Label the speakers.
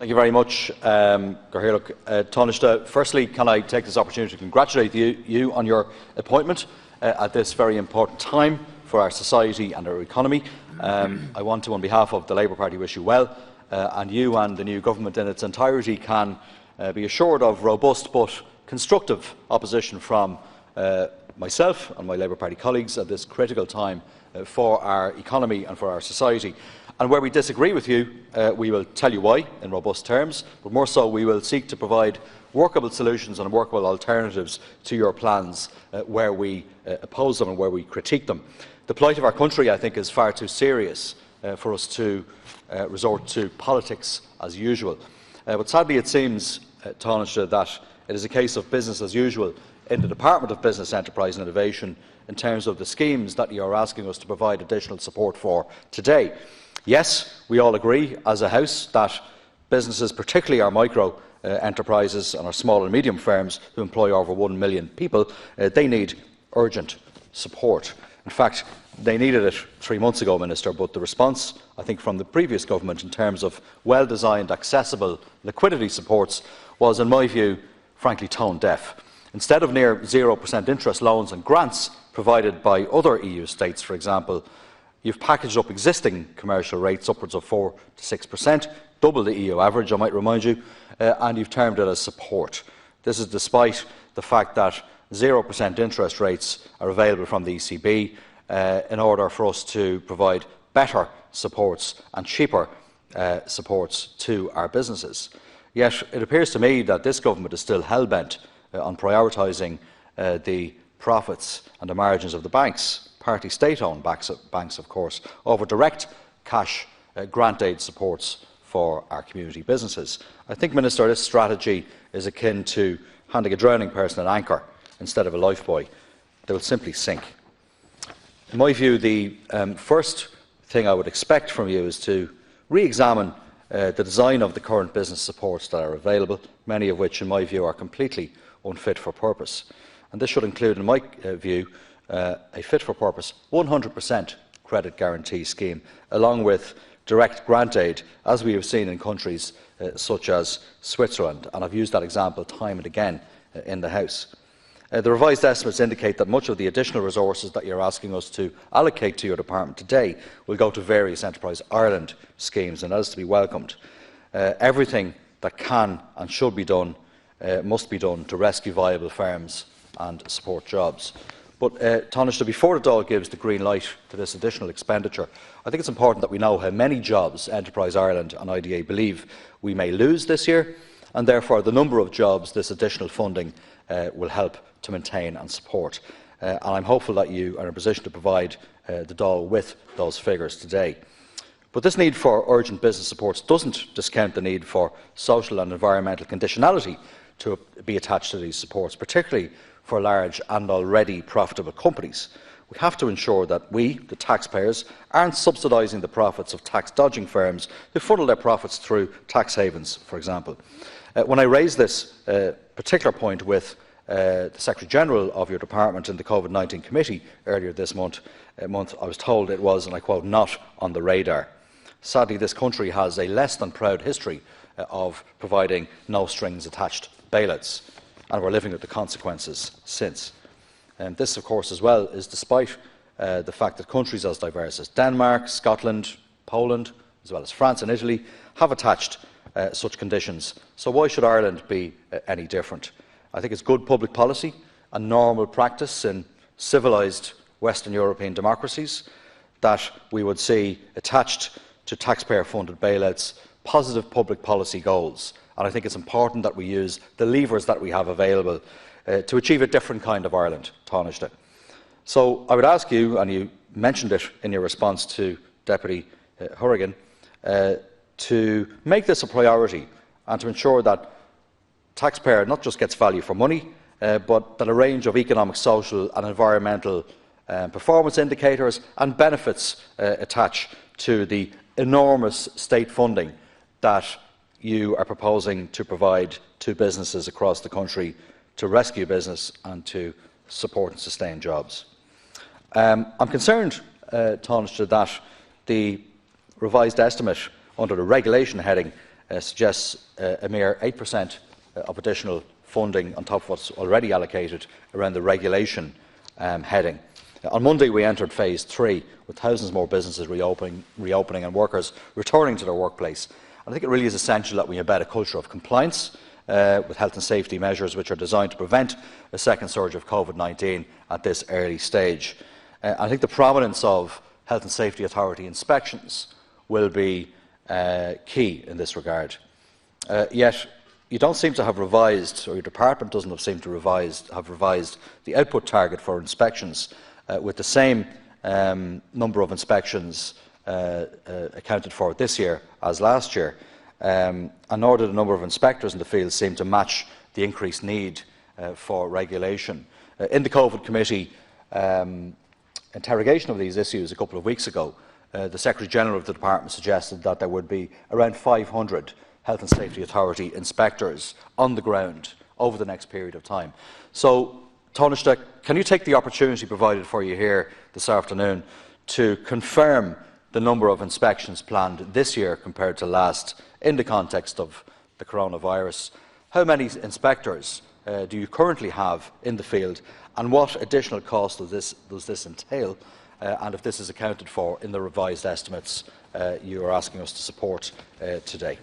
Speaker 1: Thank you very much, Taoiseach. Firstly, can I take this opportunity to congratulate you on your appointment at this very important time for our society and our economy. I want to, on behalf of the Labour Party, wish you well, and you and the new government in its entirety can be assured of robust but constructive opposition from myself and my Labour Party colleagues at this critical time for our economy and for our society. And where we disagree with you, we will tell you why in robust terms, but more so we will seek to provide workable solutions and workable alternatives to your plans where we oppose them and where we critique them. The plight of our country, I think, is far too serious for us to resort to politics as usual. But sadly it seems, Taoiseach, that it is a case of business as usual in the Department of Business, Enterprise and Innovation in terms of the schemes that you are asking us to provide additional support for today. Yes, we all agree as a House that businesses, particularly our micro enterprises and our small and medium firms who employ over 1 million people, they need urgent support. In fact, they needed it 3 months ago, Minister, but the response, I think, from the previous government in terms of well-designed, accessible liquidity supports was, in my view, frankly tone-deaf. Instead of near 0% interest loans and grants provided by other EU states, for example, you've packaged up existing commercial rates upwards of 4 to 6%, double the EU average, I might remind you, and you've termed it as support. This is despite the fact that 0% interest rates are available from the ECB in order for us to provide better supports and cheaper supports to our businesses. Yet it appears to me that this government is still hell-bent on prioritising the profits and the margins of the banks, party state-owned banks, of course, over direct cash grant aid supports for our community businesses. I think, Minister, this strategy is akin to handing a drowning person an anchor instead of a lifebuoy. They will simply sink. In my view, the first thing I would expect from you is to re-examine the design of the current business supports that are available, many of which, in my view, are completely unfit for purpose. And this should include, in my view, a fit-for-purpose 100% credit guarantee scheme, along with direct grant aid, as we have seen in countries such as Switzerland, and I've used that example time and again in the House. The revised estimates indicate that much of the additional resources that you're asking us to allocate to your department today will go to various Enterprise Ireland schemes, and that is to be welcomed. Everything that can and should be done must be done to rescue viable firms and support jobs. But, Taoiseach, before the Dáil gives the green light to this additional expenditure, I think it's important that we know how many jobs Enterprise Ireland and IDA believe we may lose this year, and therefore the number of jobs this additional funding will help to maintain and support. And I'm hopeful that you are in a position to provide the Dáil with those figures today. But this need for urgent business supports doesn't discount the need for social and environmental conditionality to be attached to these supports, particularly for large and already profitable companies. We have to ensure that we, the taxpayers, aren't subsidising the profits of tax-dodging firms who funnel their profits through tax havens, for example. When I raised this particular point with the Secretary-General of your department in the COVID-19 committee earlier this month, I was told it was, and I quote, not on the radar. Sadly, this country has a less than proud history of providing no-strings-attached bailouts, and we're living with the consequences since. And this, of course, as well, is despite the fact that countries as diverse as Denmark, Scotland, Poland, as well as France and Italy, have attached such conditions. So why should Ireland be any different? I think it's good public policy and normal practice in civilised Western European democracies that we would see attached to taxpayer-funded bailouts positive public policy goals. And I think it's important that we use the levers that we have available to achieve a different kind of Ireland, Taoiseach. So I would ask you, and you mentioned it in your response to Deputy Horrigan, to make this a priority and to ensure that taxpayer not just gets value for money, but that a range of economic, social and environmental performance indicators and benefits attach to the enormous state funding that you are proposing to provide to businesses across the country to rescue business and to support and sustain jobs. I'm concerned, Taoiseach, that the revised estimate under the regulation heading suggests a mere 8% of additional funding on top of what's already allocated around the regulation heading. On Monday we entered phase 3 with thousands more businesses reopening and workers returning to their workplace. And I think it really is essential that we embed a culture of compliance with health and safety measures which are designed to prevent a second surge of COVID-19 at this early stage. I think the prominence of Health and Safety Authority inspections will be key in this regard. Yet you don't seem to have revised, or your department doesn't seem to have revised the output target for inspections with the same number of inspections accounted for this year as last year, and nor did the number of inspectors in the field seem to match the increased need for regulation. In the COVID Committee interrogation of these issues a couple of weeks ago, the Secretary-General of the Department suggested that there would be around 500 Health and Safety Authority inspectors on the ground over the next period of time. So, Taoiseach, can you take the opportunity provided for you here this afternoon to confirm the number of inspections planned this year compared to last in the context of the coronavirus? How many inspectors do you currently have in the field, and what additional cost does this entail, and if this is accounted for in the revised estimates you are asking us to support today?